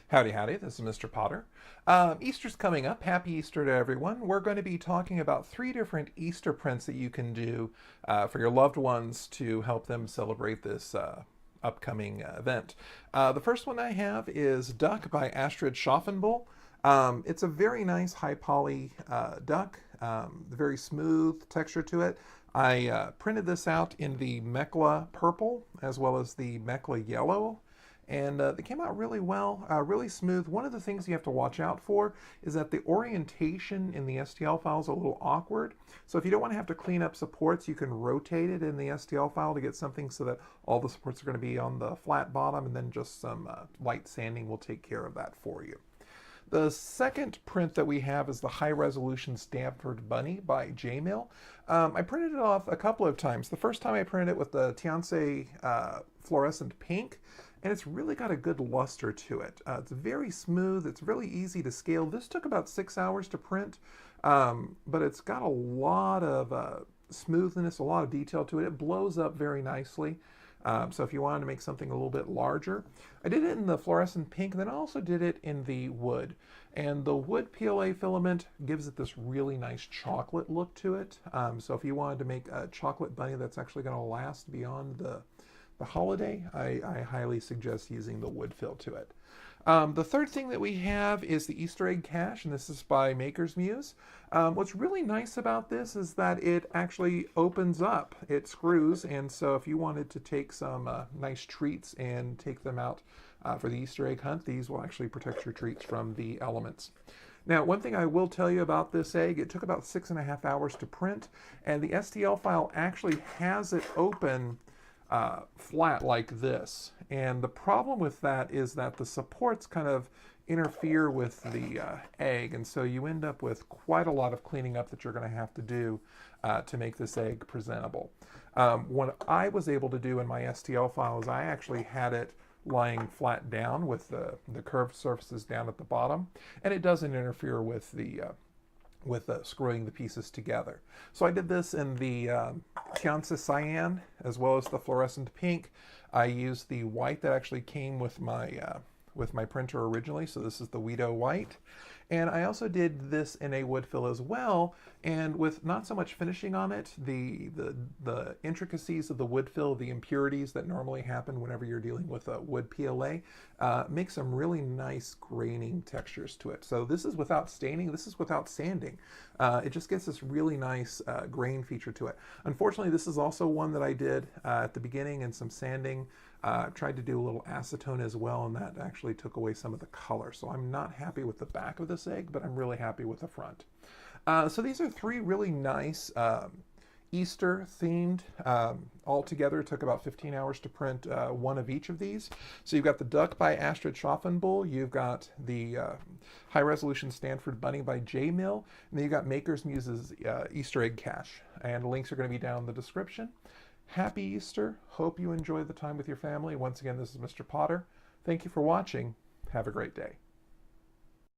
Howdy, howdy, this is Mr. Potter. Easter's coming up. Happy Easter to everyone. We're going to be talking about 3 different Easter prints that you can do for your loved ones to help them celebrate this upcoming event. The first one I have is Duck by Astrid Schaffenbull. It's a very nice high poly duck, very smooth texture to it. I printed this out in the Mecla purple as well as the Mecla yellow, and they came out really well, really smooth. One of the things you have to watch out for is that the orientation in the STL file is a little awkward. So if you don't want to have to clean up supports, you can rotate it in the STL file to get something so that all the supports are going to be on the flat bottom, and then just some light sanding will take care of that for you. The second print that we have is the high resolution Stanford Bunny by J-Mill. I printed it off a couple of times. The first time I printed it with the Tianse fluorescent pink, and it's really got a good luster to it. It's very smooth, it's really easy to scale. This took about 6 hours to print, but it's got a lot of smoothness, a lot of detail to it. It blows up very nicely. So if you wanted to make something a little bit larger, I did it in the fluorescent pink, and then I also did it in the wood. And the wood PLA filament gives it this really nice chocolate look to it. So if you wanted to make a chocolate bunny that's actually going to last beyond the holiday, I highly suggest using the wood fill to it. The third thing that we have is the Easter egg cache, and this is by Makers Muse. What's really nice about this is that it actually opens up. It screws, and so if you wanted to take some nice treats and take them out for the Easter egg hunt, these will actually protect your treats from the elements. Now, one thing I will tell you about this egg, it took about 6.5 hours to print, and the STL file actually has it open flat like this. And the problem with that is that the supports kind of interfere with the egg, and so you end up with quite a lot of cleaning up that you're going to have to do to make this egg presentable. What I was able to do in my STL file is I actually had it lying flat down with the curved surfaces down at the bottom, and it doesn't interfere with the screwing the pieces together. So I did this in the Tianse cyan as well as the fluorescent pink. I used the white that actually came with my printer originally, so this is the Weedo white. And I also did this in a wood fill as well, and with not so much finishing on it, the intricacies of the wood fill, the impurities that normally happen whenever you're dealing with a wood PLA, make some really nice graining textures to it. So this is without staining, this is without sanding. It just gets this really nice grain feature to it. Unfortunately, this is also one that I did at the beginning, and some sanding. Tried to do a little acetone as well, and that actually took away some of the color. So I'm not happy with the back of this egg, but I'm really happy with the front. So these are 3 really nice Easter themed. Altogether, it took about 15 hours to print one of each of these. So you've got the Duck by Astrid Schaffenbull, you've got the high resolution Stanford Bunny by J-Mill, and then you've got Makers Muse's Easter egg cache. And the links are going to be down in the description. Happy Easter. Hope you enjoy the time with your family. Once again, this is Mr. Potter. Thank you for watching. Have a great day.